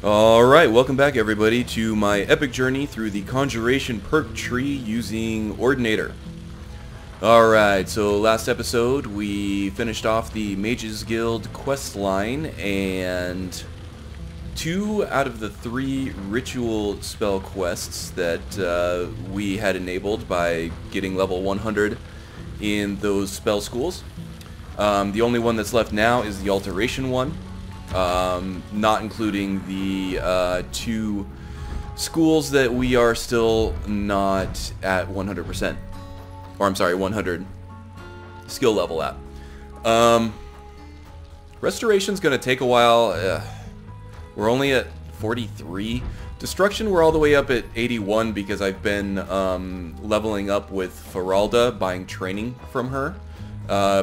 Alright, welcome back everybody to my epic journey through the Conjuration perk tree using Ordinator. Alright, so last episode we finished off the Mages Guild quest line, and 2 out of the 3 ritual spell quests that we had enabled by getting level 100 in those spell schools. The only one that's left now is the alteration one. Not including the 2 schools that we are still not at 100%. Or I'm sorry, 100 skill level at. Restoration's gonna take a while. We're only at 43. Destruction, we're all the way up at 81 because I've been leveling up with Feralda, buying training from her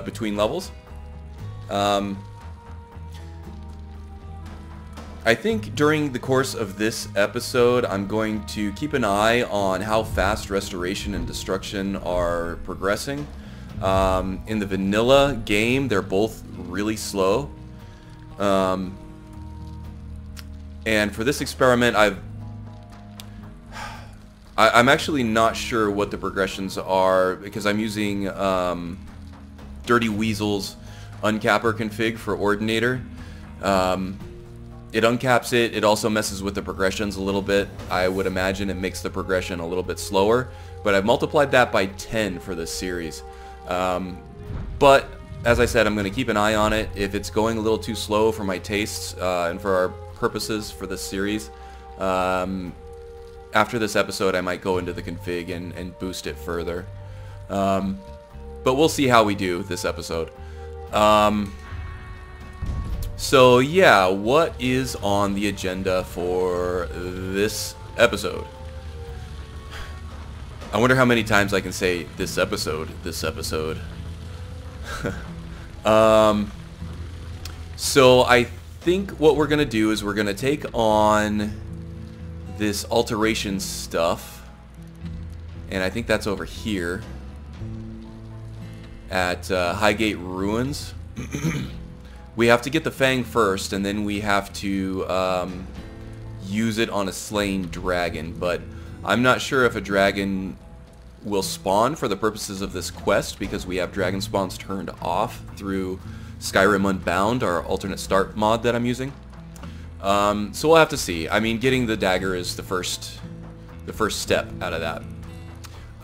between levels. I think during the course of this episode, I'm going to keep an eye on how fast Restoration and Destruction are progressing. In the vanilla game, they're both really slow. And for this experiment, I'm actually not sure what the progressions are because I'm using Dirty Weasel's uncapper config for Ordinator. It uncaps it. It also messes with the progressions a little bit. I would imagine it makes the progression a little bit slower, but I've multiplied that by 10 for this series. But as I said, I'm going to keep an eye on it. If it's going a little too slow for my tastes and for our purposes for this series, after this episode I might go into the config and boost it further. But we'll see how we do this episode. So yeah, what is on the agenda for this episode? I wonder how many times I can say this episode. So I think what we're gonna do is we're gonna take on this alteration stuff, and I think that's over here at Highgate Ruins. We have to get the Fang first, and then we have to use it on a slain dragon, but I'm not sure if a dragon will spawn for the purposes of this quest because we have dragon spawns turned off through Skyrim Unbound, our alternate start mod that I'm using. So we'll have to see. I mean, getting the dagger is the first step out of that.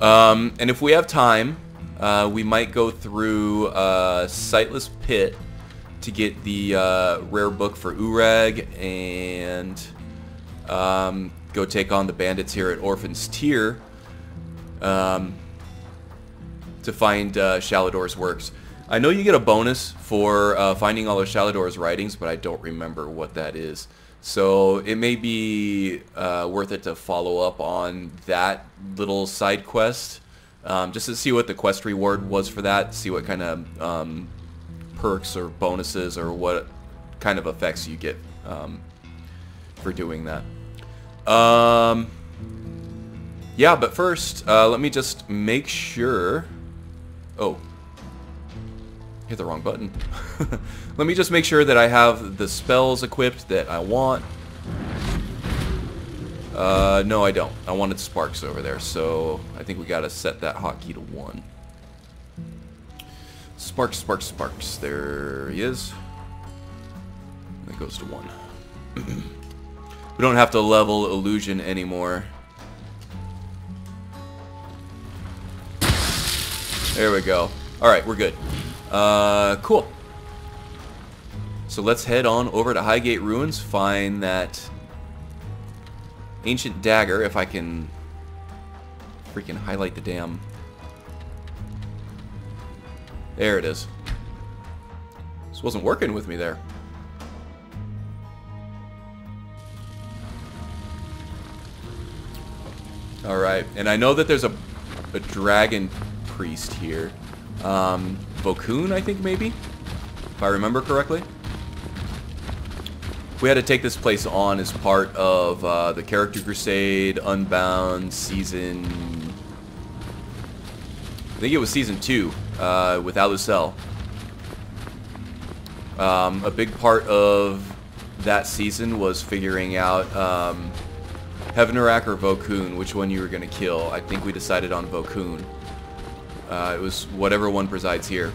And if we have time, we might go through Sightless Pit to get the rare book for Urag and go take on the bandits here at Orphan's Tier to find Shalador's works. I know you get a bonus for finding all of Shalador's writings, but I don't remember what that is. So it may be worth it to follow up on that little side quest just to see what the quest reward was for that, see what kind of perks or bonuses or what kind of effects you get for doing that. Yeah, but first, let me just make sure... Oh. Hit the wrong button. Let me just make sure that I have the spells equipped that I want. No, I don't. I wanted Sparks over there, so I think we gotta set that hotkey to 1. Sparks, sparks, sparks. There he is. That goes to 1. We don't have to level illusion anymore. There we go. Alright, we're good. Cool. So let's head on over to Highgate Ruins, find that ancient dagger, if I can freaking highlight the damn... There it is. This wasn't working with me there. Alright, and I know that there's a dragon priest here. Vokun, I think, maybe? If I remember correctly. We had to take this place on as part of the Character Crusade Unbound season... I think it was season 2 with Alucel. A big part of that season was figuring out Heavenarak or Vokun, which one you were going to kill. I think we decided on Vokun. It was whatever one presides here.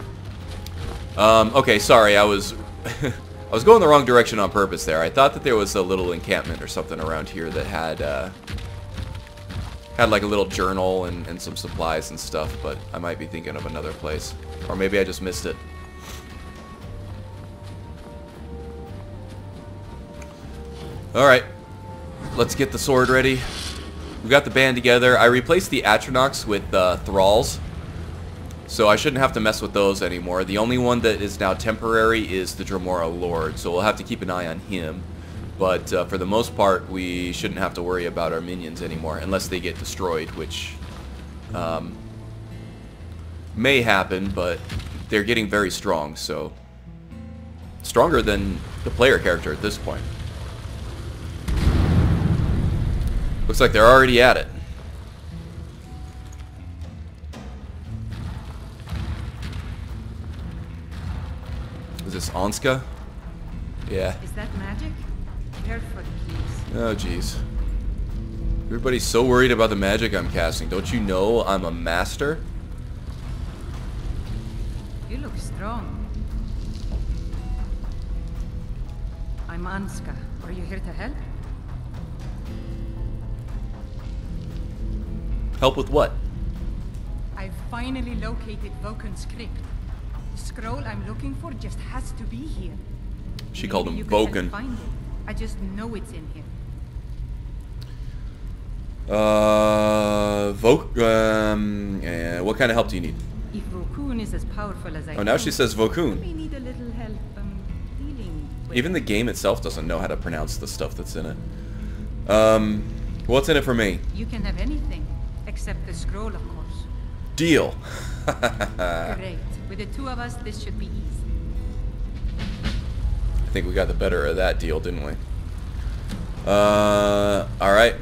Okay, sorry, I was I was going the wrong direction on purpose there. I thought that there was a little encampment or something around here that had like a little journal and some supplies and stuff, but I might be thinking of another place. Or maybe I just missed it. Alright, let's get the sword ready. We got the band together. I replaced the Atronachs with thralls, so I shouldn't have to mess with those anymore. The only one that is now temporary is the Dremora Lord, so we'll have to keep an eye on him. But for the most part, we shouldn't have to worry about our minions anymore, unless they get destroyed, which may happen, but they're getting very strong, so stronger than the player character at this point. Looks like they're already at it. Is this Onska? Yeah. Is that magic? Careful, please. Oh, jeez. Everybody's so worried about the magic I'm casting. Don't you know I'm a master? You look strong. I'm Anska. Are you here to help? Help with what? I've finally located Vokun's crypt. The scroll I'm looking for just has to be here. She called him Maybe you could help Vokun. find it. I just know it's in here. What kind of help do you need? If Vokun is as powerful as I Oh, now she says Vokun. we need a little help dealing with Even the game itself doesn't know how to pronounce the stuff that's in it. What's in it for me? You can have anything, except the scroll, of course. Deal. Great. With the two of us, this should be easy. I think we got the better of that deal, didn't we? Alright.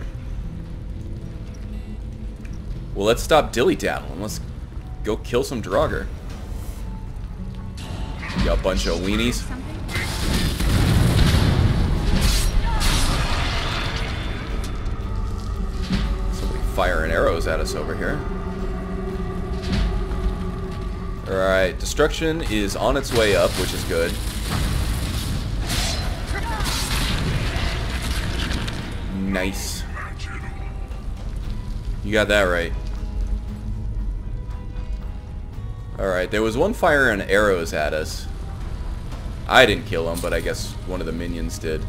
Well, let's stop dilly-daddling. Let's go kill some Draugr. You got a bunch of weenies. Something? Somebody firing arrows at us over here. Alright, destruction is on its way up, which is good. Nice. You got that right. Alright, there was one firing arrows at us. I didn't kill him, but I guess one of the minions did.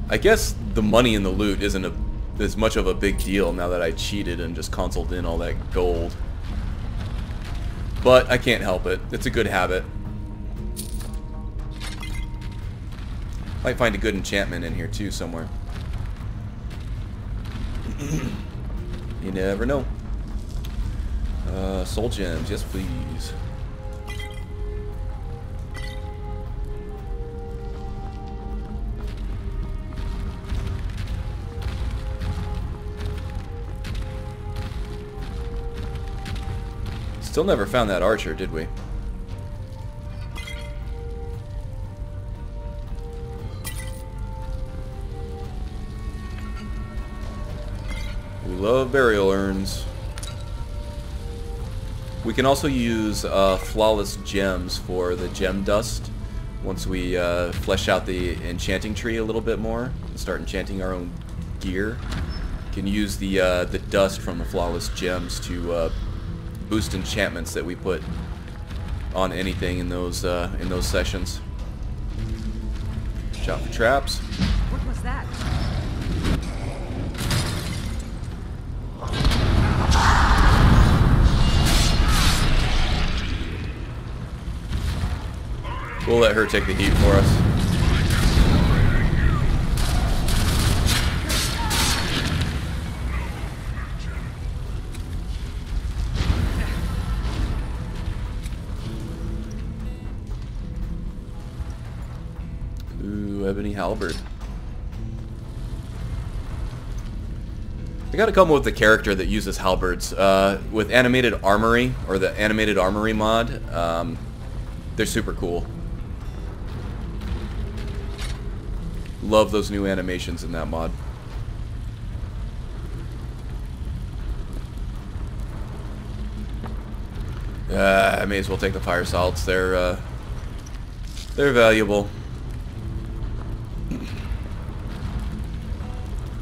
I guess the money in the loot isn't as much of a big deal now that I cheated and just consoled in all that gold. But I can't help it. It's a good habit. Might find a good enchantment in here too somewhere. You never know. Soul gems, yes please. Still never found that archer, did we? We love burial urns. We can also use flawless gems for the gem dust once we flesh out the enchanting tree a little bit more and start enchanting our own gear. We can use the dust from the flawless gems to boost enchantments that we put on anything in those sessions. Watch out for traps. What was that? We'll let her take the heat for us. Ooh, ebony halberd. I gotta come up with a character that uses halberds. With animated armory, or the animated armory mod, they're super cool. Love those new animations in that mod. I may as well take the fire salts. They're valuable.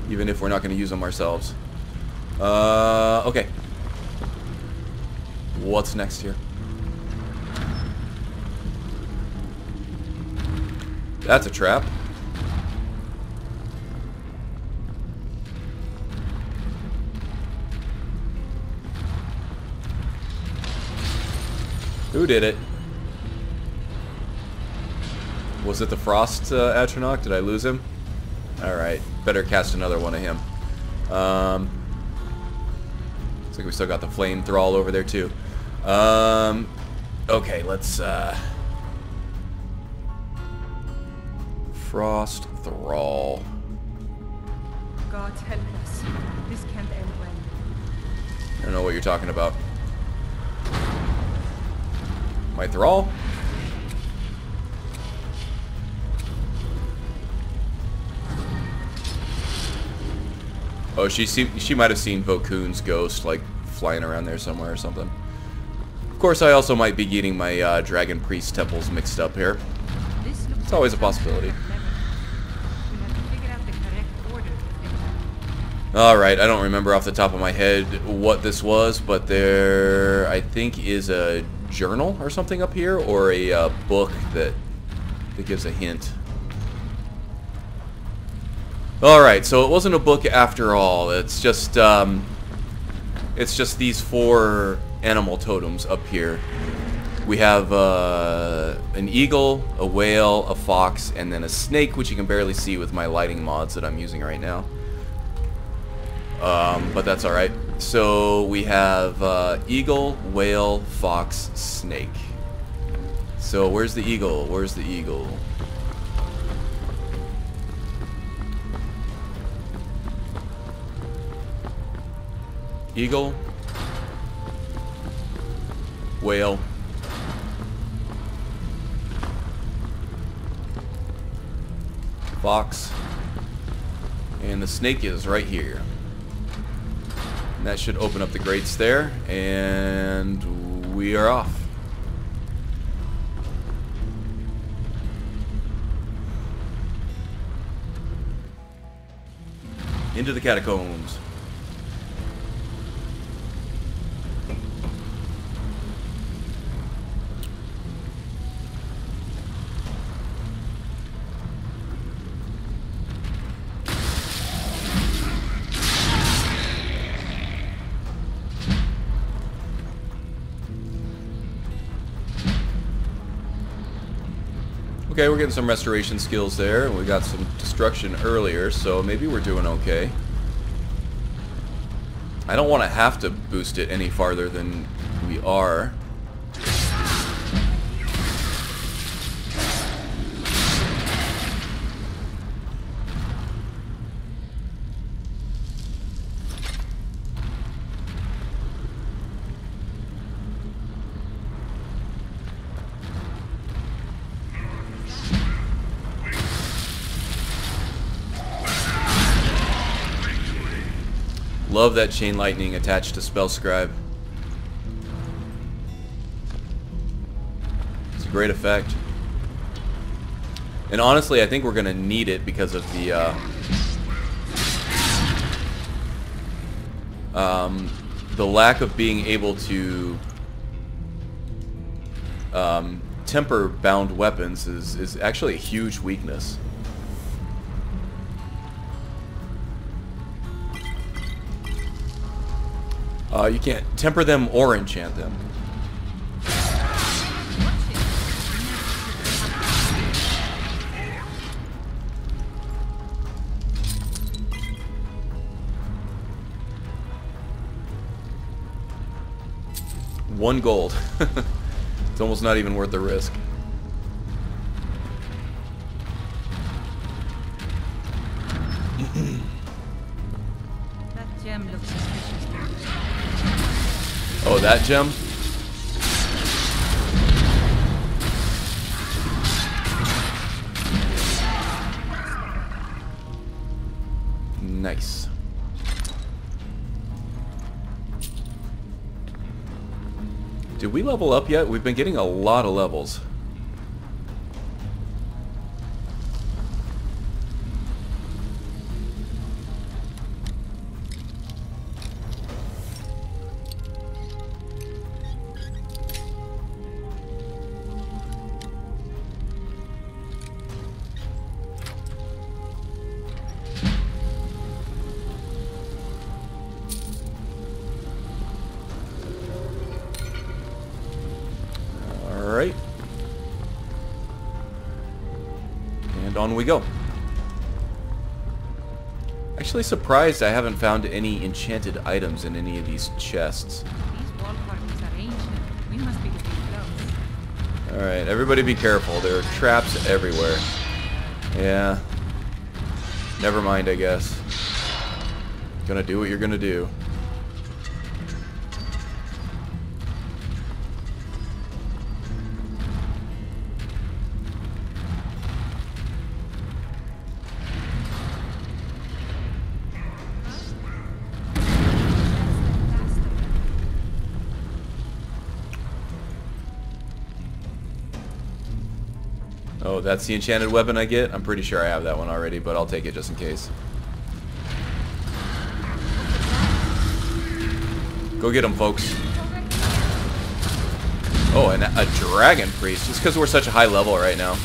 Even if we're not going to use them ourselves. Okay. What's next here? That's a trap. Who did it? Was it the Frost Atronach? Did I lose him? Alright, better cast another one of him. Looks like we still got the Flame Thrall over there too. Okay, let's Frost Thrall. God help us. This can't end well. I don't know what you're talking about. My Thrall? Oh, she might have seen Vokun's ghost, like, flying around there somewhere or something. Of course, I also might be getting my Dragon Priest temples mixed up here. It's always a possibility. Alright, I don't remember off the top of my head what this was, but there, I think, is a journal or something up here, or a book that gives a hint. Alright, so it wasn't a book after all. It's just these 4 animal totems up here. We have an eagle, a whale, a fox, and then a snake, which you can barely see with my lighting mods that I'm using right now. But that's alright. So we have eagle, whale, fox, snake. So where's the eagle? Where's the eagle? Eagle, whale, fox, and the snake is right here. And that should open up the grates there, and we are off. Into the catacombs. Okay, we're getting some restoration skills there, and we got some destruction earlier, so maybe we're doing okay. I don't want to have to boost it any farther than we are. Love that chain lightning attached to Spell Scribe. It's a great effect. And honestly, I think we're going to need it because of the lack of being able to temper bound weapons is actually a huge weakness. You can't temper them or enchant them. $1 gold. It's almost not even worth the risk. Gem looks suspicious. Oh, that gem? Nice. Did we level up yet? We've been getting a lot of levels. Alright. And on we go. Actually surprised I haven't found any enchanted items in any of these chests. These wall carvings are ancient. We must be getting close. Alright, everybody be careful. There are traps everywhere. Yeah. Never mind, I guess. Gonna do what you're gonna do. Oh, that's the enchanted weapon I get? I'm pretty sure I have that one already, but I'll take it just in case. Go get him, folks. Oh, and a dragon priest. Just because we're such a high level right now.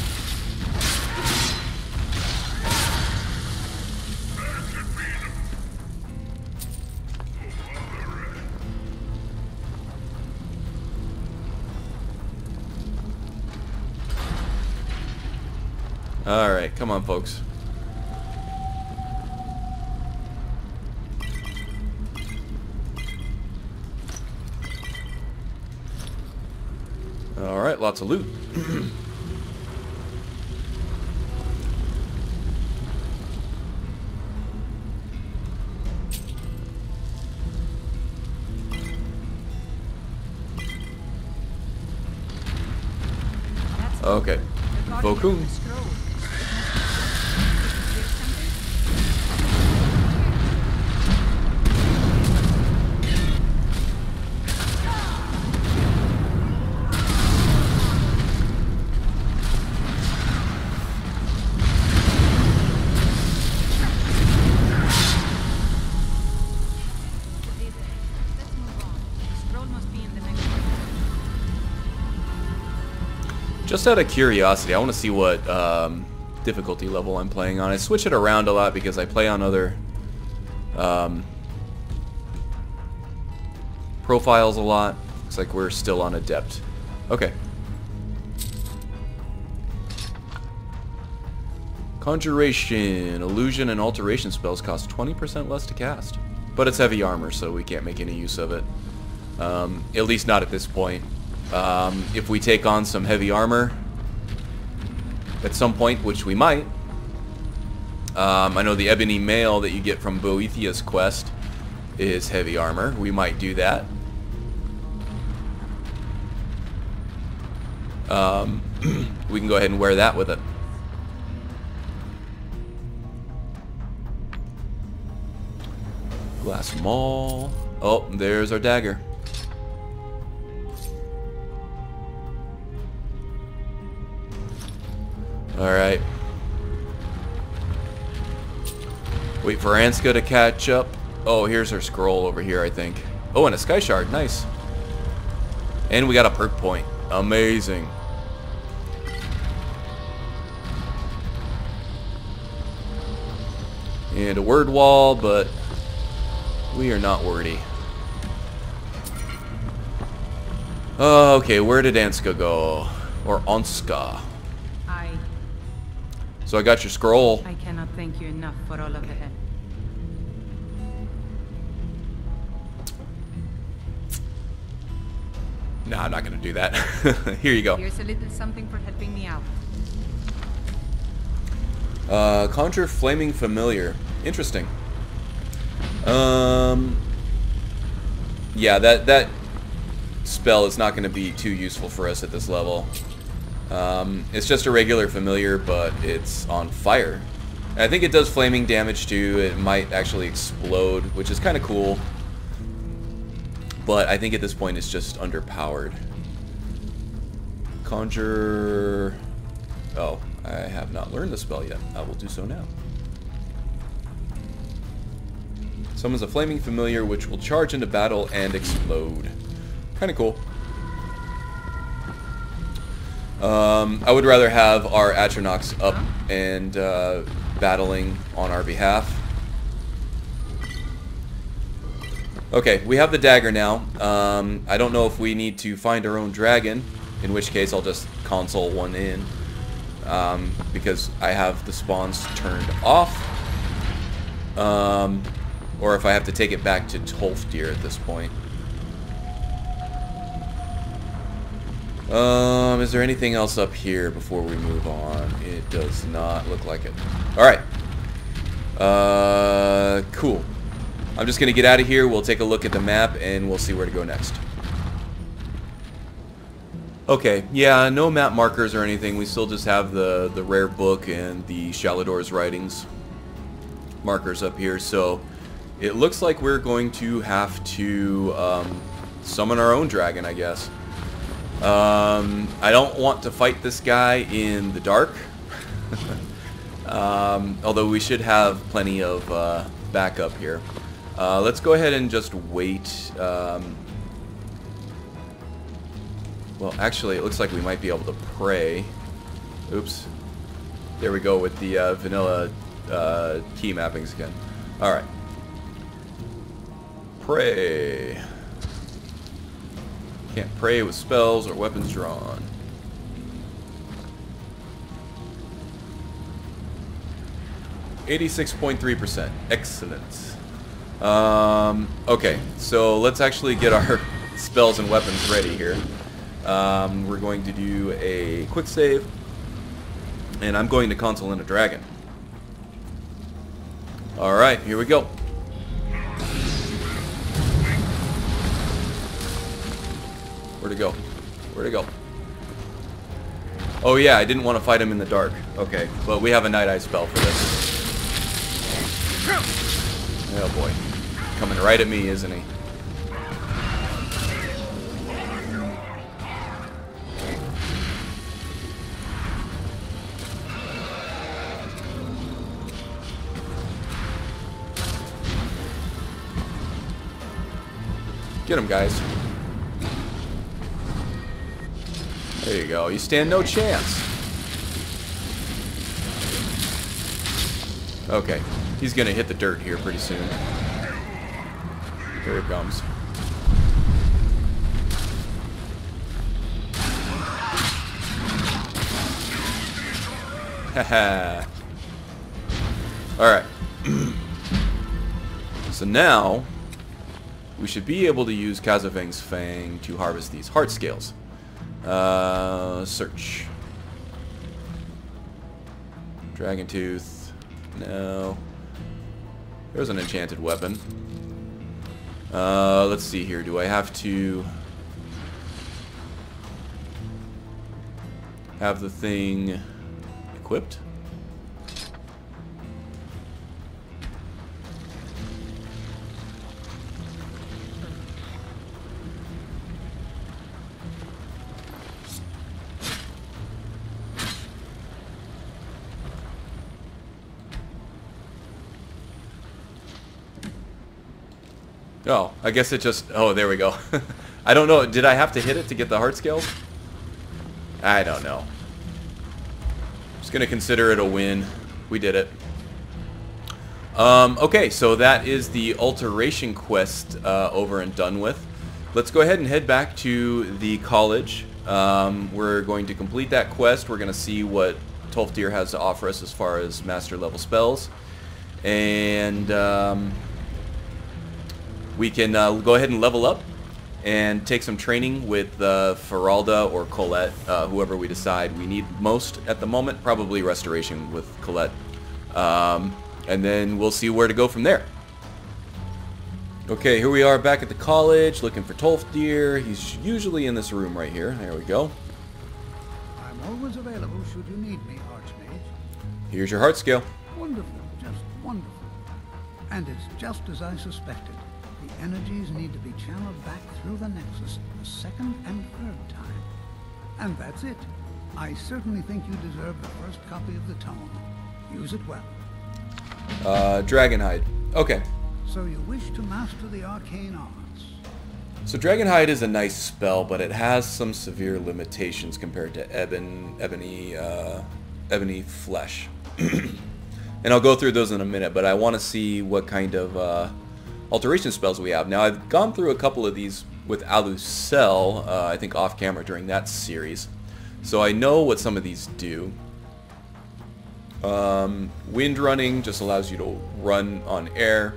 Alright, come on, folks. Alright, lots of loot. Okay. Vokun. Just out of curiosity, I want to see what difficulty level I'm playing on. I switch it around a lot because I play on other profiles a lot. Looks like we're still on Adept. Okay. Conjuration. Illusion and alteration spells cost 20% less to cast. But it's heavy armor, so we can't make any use of it. At least not at this point. If we take on some heavy armor at some point, which we might. I know the ebony mail that you get from Boethia's quest is heavy armor. We might do that. We can go ahead and wear that with it. Glass Mall. Oh, there's our dagger. Alright. Wait for Anska to catch up. Oh, here's her scroll over here, I think. Oh, and a sky shard. Nice. And we got a perk point. Amazing. And a word wall, but we are not wordy. Okay, where did Anska go? Or Anska? So I got your scroll. I cannot thank you enough for all of the help. Nah, I'm not gonna do that. Here you go. Here's a little something for helping me out. Conjure Flaming Familiar. Interesting. Yeah, that spell is not going to be too useful for us at this level. It's just a regular familiar, but it's on fire. And I think it does flaming damage too. It might actually explode, which is kind of cool. But I think at this point it's just underpowered. Conjure... Oh, I have not learned the spell yet. I will do so now. Summons a flaming familiar which will charge into battle and explode. Kind of cool. I would rather have our Atronachs up and battling on our behalf. Okay, we have the dagger now. I don't know if we need to find our own dragon, in which case I'll just console one in. Because I have the spawns turned off. Or if I have to take it back to Tolfdir at this point. Is there anything else up here before we move on? It does not look like it. Alright. Cool. I'm just going to get out of here. We'll take a look at the map and we'll see where to go next. Okay, yeah, no map markers or anything. We still just have the rare book and the Shalador's writings markers up here. So it looks like we're going to have to summon our own dragon, I guess. I don't want to fight this guy in the dark. Although we should have plenty of backup here. Let's go ahead and just wait. Well, actually, it looks like we might be able to pray. Oops. There we go with the vanilla key mappings again. Alright. Pray. Can't pray with spells or weapons drawn. %86.3%. Excellent. Okay, so let's actually get our spells and weapons ready here. We're going to do a quick save, and I'm going to console in a dragon. Alright, here we go. Where'd it go? Where'd it go? Oh yeah, I didn't want to fight him in the dark. Okay, but we have a Night Eye spell for this. Oh boy. Coming right at me, isn't he? Get him, guys. There you go. You stand no chance. Okay. He's going to hit the dirt here pretty soon. Here it comes. Haha. Alright. So now, we should be able to use Kazaveng's Fang to harvest these heart scales. Search. Dragon Tooth. No. There's an enchanted weapon. Let's see here. Do I have to have the thing equipped? Oh, I guess it just... Oh, there we go. I don't know. Did I have to hit it to get the heart scales? I don't know. Just going to consider it a win. We did it. Okay, so that is the alteration quest over and done with. Let's go ahead and head back to the college. We're going to complete that quest. We're going to see what Tolfdir has to offer us as far as master level spells. And... we can go ahead and level up and take some training with Feralda or Colette, whoever we decide we need most at the moment. Probably Restoration with Colette. And then we'll see where to go from there. Okay, here we are back at the college, looking for Tolfdir. He's usually in this room right here. There we go. I'm always available should you need me, Archmage. Here's your heart scale. Wonderful, just wonderful. And it's just as I suspected. The energies need to be channeled back through the Nexus a second and third time. And that's it. I certainly think you deserve the first copy of the tome. Use it well. Dragonhide. Okay. So you wish to master the arcane arts? So Dragonhide is a nice spell, but it has some severe limitations compared to Ebony Flesh. And I'll go through those in a minute, but I want to see what kind of alteration spells we have. Now, I've gone through a couple of these with Alucel, I think off camera during that series. So I know what some of these do. Wind running just allows you to run on air.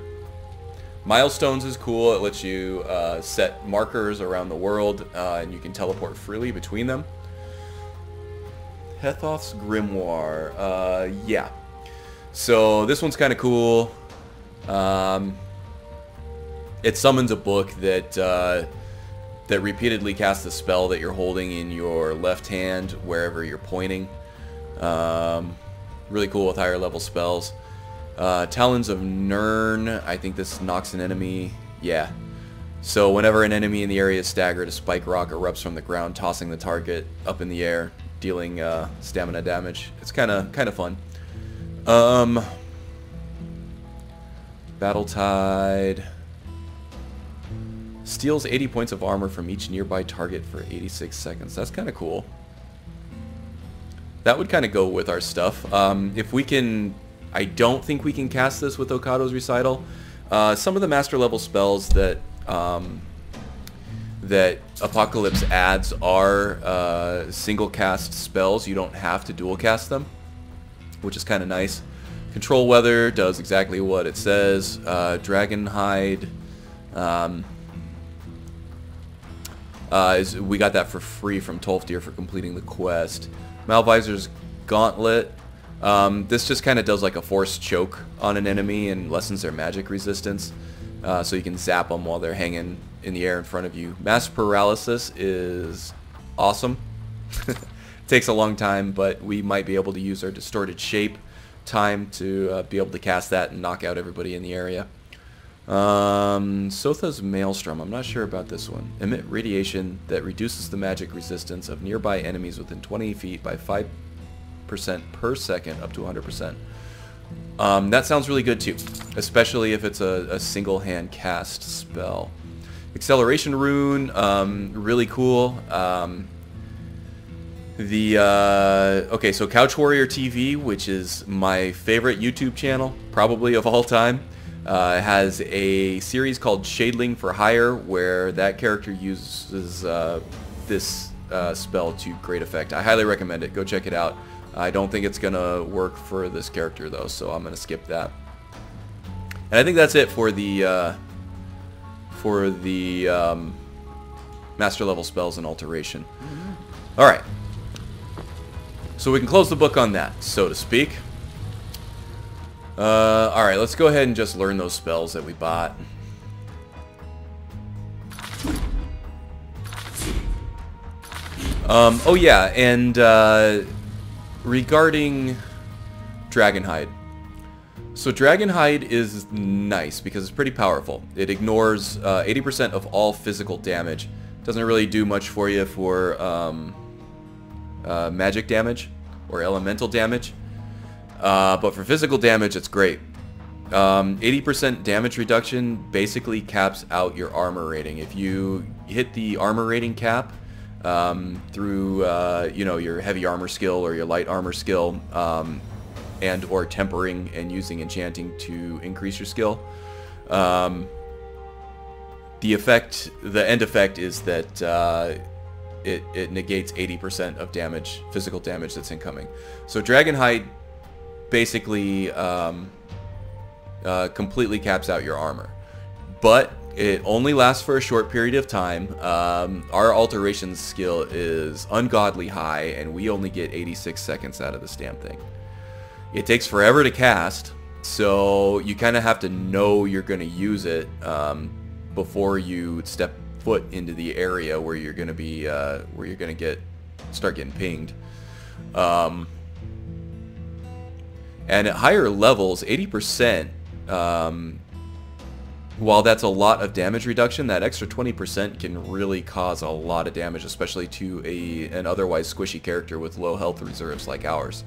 Milestones is cool. It lets you set markers around the world, and you can teleport freely between them. Hethoth's Grimoire. Yeah. So this one's kind of cool. It summons a book that that repeatedly casts a spell that you're holding in your left hand wherever you're pointing. Really cool with higher level spells. Talons of Nirn, I think this knocks an enemy. Yeah. So whenever an enemy in the area is staggered, a spike rock erupts from the ground, tossing the target up in the air, dealing stamina damage. It's kind of fun. Battletide steals 80 points of armor from each nearby target for 86 seconds. That's kind of cool. That would kind of go with our stuff. If we can... I don't think we can cast this with Okado's Recital. Some of the master level spells that that Apocalypse adds are single cast spells. You don't have to dual cast them, which is kind of nice. Control Weather does exactly what it says. Dragonhide, we got that for free from Tolfdir for completing the quest. Malvisor's Gauntlet. This just kind of does like a force choke on an enemy and lessens their magic resistance, so you can zap them while they're hanging in the air in front of you. Mass Paralysis is awesome. Takes a long time, but we might be able to use our Distorted Shape time to be able to cast that and knock out everybody in the area. Sotha's Maelstrom, I'm not sure about this one. Emit radiation that reduces the magic resistance of nearby enemies within 20 feet by 5% per second up to 100%. That sounds really good too, especially if it's a single hand cast spell. Acceleration Rune, really cool. Okay, so Couch Warrior TV, which is my favorite YouTube channel, probably of all time, has a series called Shadeling for Hire, where that character uses this spell to great effect. I highly recommend it. Go check it out. I don't think it's gonna work for this character though, so I'm gonna skip that. And I think that's it for the master level spells and alteration. All right, so we can close the book on that, so to speak. All right, let's go ahead and just learn those spells that we bought. Oh yeah, and regarding Dragonhide. So Dragonhide is nice because it's pretty powerful. It ignores 80% of all physical damage. Doesn't really do much for you for magic damage or elemental damage. But for physical damage, it's great. 80% damage reduction basically caps out your armor rating. If you hit the armor rating cap through you know, your heavy armor skill or your light armor skill, and or tempering and using enchanting to increase your skill, the end effect is that it negates 80% of damage, physical damage that's incoming. So Dragonhide basically completely caps out your armor, but it only lasts for a short period of time. Our alteration skill is ungodly high, and we only get 86 seconds out of this damn thing. It takes forever to cast, so you kind of have to know you're going to use it before you step foot into the area where you're going to be where you're going to start getting pinged. And at higher levels, 80%, while that's a lot of damage reduction, that extra 20% can really cause a lot of damage, especially to an otherwise squishy character with low health reserves like ours.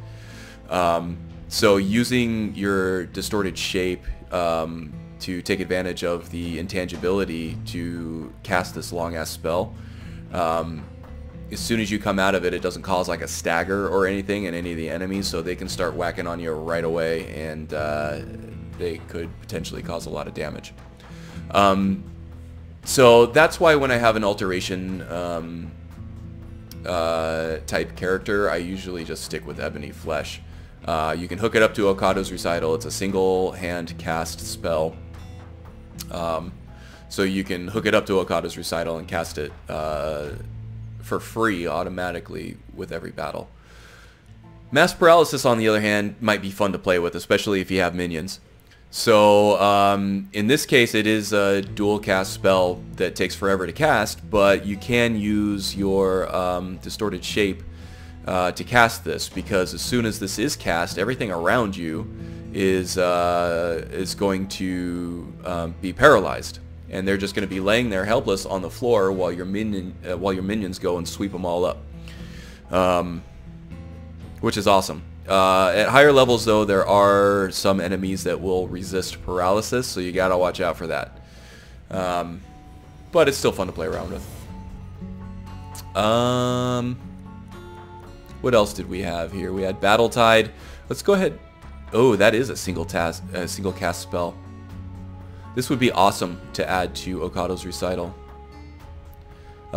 So using your distorted shape to take advantage of the intangibility to cast this long-ass spell, as soon as you come out of it, it doesn't cause like a stagger or anything in any of the enemies, so they can start whacking on you right away, and they could potentially cause a lot of damage. So that's why when I have an alteration type character, I usually just stick with Ebony Flesh. You can hook it up to Okado's Recital. It's a single hand cast spell. So you can hook it up to Okado's Recital and cast it for free automatically with every battle. Mass Paralysis, on the other hand, might be fun to play with, especially if you have minions. So in this case, it is a dual cast spell that takes forever to cast, but you can use your distorted shape to cast this, because as soon as this is cast, everything around you is going to be paralyzed, and they're just going to be laying there helpless on the floor while your minions go and sweep them all up, which is awesome. At higher levels, though, there are some enemies that will resist paralysis, so you gotta watch out for that. But it's still fun to play around with. What else did we have here? We had Battle Tide. Let's go ahead. Oh, that is a single cast spell. This would be awesome to add to Okado's Recital.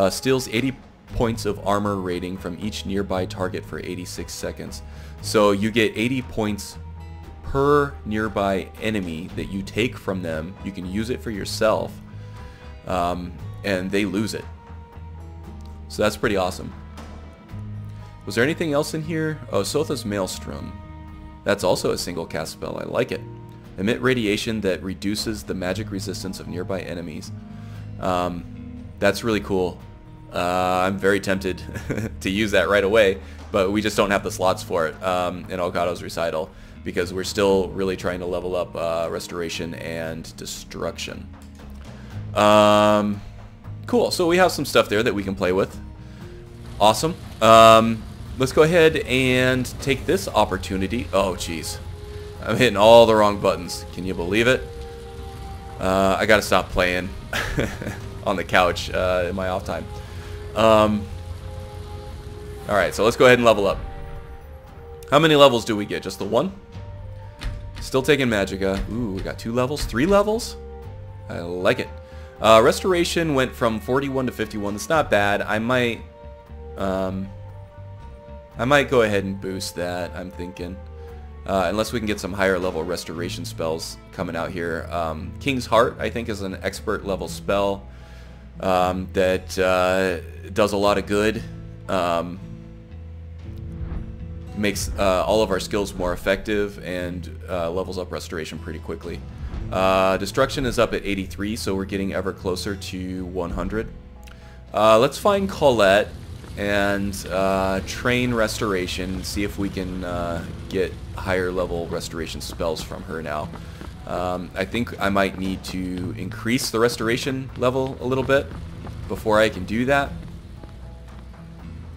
Steals 80 points of armor rating from each nearby target for 86 seconds. So you get 80 points per nearby enemy that you take from them. You can use it for yourself, and they lose it. So that's pretty awesome. Was there anything else in here? Oh, Sotha's Maelstrom. That's also a single cast spell. I like it. Emit radiation that reduces the magic resistance of nearby enemies. That's really cool. I'm very tempted to use that right away, but we just don't have the slots for it in Okado's Recital, because we're still really trying to level up Restoration and Destruction. Cool, so we have some stuff there that we can play with. Awesome. Let's go ahead and take this opportunity. Oh, jeez. I'm hitting all the wrong buttons. Can you believe it? I gotta stop playing on the couch in my off time. Alright, so let's go ahead and level up. How many levels do we get? Just the one? Still taking Magicka. Ooh, we got 2 levels? 3 levels? I like it. Restoration went from 41 to 51. That's not bad. I might go ahead and boost that, I'm thinking. Unless we can get some higher level restoration spells coming out here. King's Heart, I think, is an expert level spell that does a lot of good. Makes all of our skills more effective and levels up restoration pretty quickly. Destruction is up at 83, so we're getting ever closer to 100. Let's find Colette and train restoration, see if we can get higher level restoration spells from her now. I think I might need to increase the restoration level a little bit before I can do that.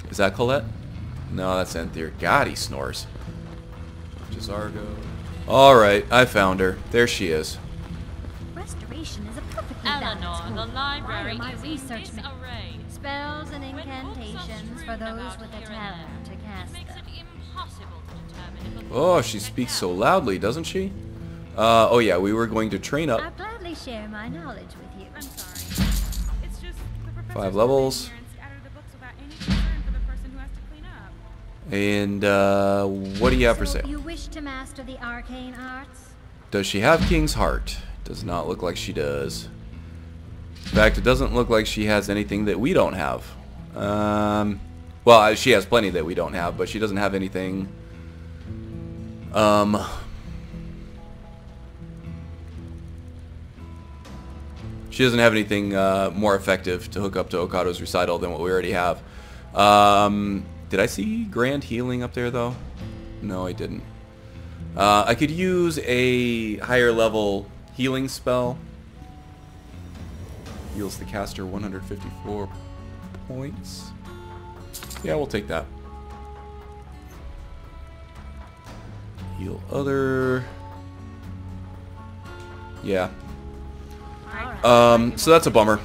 Is that Colette? No, that's Enthir. God, he snores. Jazargo. Alright, I found her. There she is. Restoration is a perfectly Eleanor, balanced the tool. library My is research in disarray. spells and incantations for those with a It talent to cast makes them. it impossible to determine if a Oh, she speaks so loudly, doesn't she? Oh yeah, we were going to train up. I'll gladly share my knowledge with you. I'm sorry. It's just the professors 5 levels. come in here and scatter the books without any concern for the person who has to clean up. And what do you have for So sale? you wish to master the arcane arts? Does she have King's Heart? Does not look like she does. In fact, it doesn't look like she has anything that we don't have. Well, she has plenty that we don't have, but she doesn't have anything. She doesn't have anything more effective to hook up to Okado's recital than what we already have. Did I see Grand Healing up there, though? No, I didn't. I could use a higher level healing spell. Heals the caster 154 points. Yeah, we'll take that. Heal other. Yeah. So that's a bummer.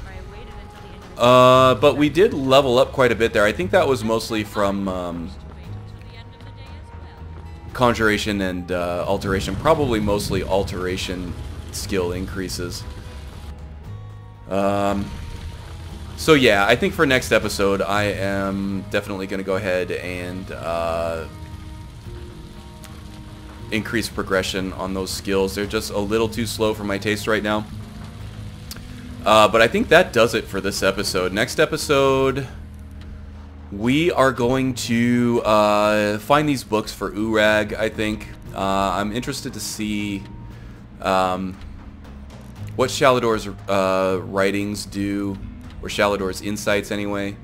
But we did level up quite a bit there. I think that was mostly from Conjuration and Alteration. Probably mostly Alteration skill increases. So yeah, I think for next episode, I am definitely going to go ahead and increase progression on those skills. They're just a little too slow for my taste right now. But I think that does it for this episode. Next episode, we are going to find these books for Urag, I think. I'm interested to see what Shalador's writings do, or Shalador's insights anyway.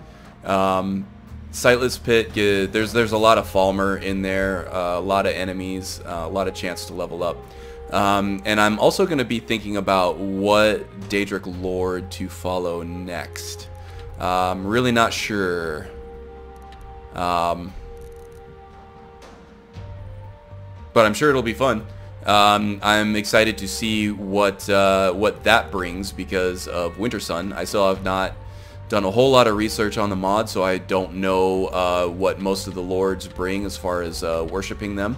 Sightless Pit, there's a lot of Falmer in there, a lot of enemies, a lot of chance to level up. And I'm also going to be thinking about what Daedric Lord to follow next. I'm really not sure. But I'm sure it'll be fun. I'm excited to see what that brings because of Winter Sun. I still have not done a whole lot of research on the mod, so I don't know what most of the lords bring as far as worshipping them.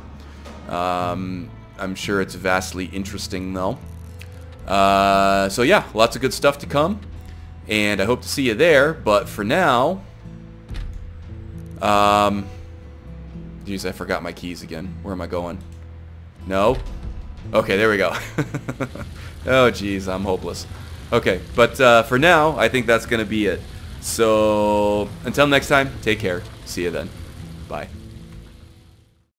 I'm sure it's vastly interesting though. So yeah, lots of good stuff to come, and I hope to see you there. But for now, geez, I forgot my keys again. Where am I going? No? Okay, there we go. Oh geez, I'm hopeless. Okay, but for now, I think that's going to be it. So, until next time, take care. See you then. Bye.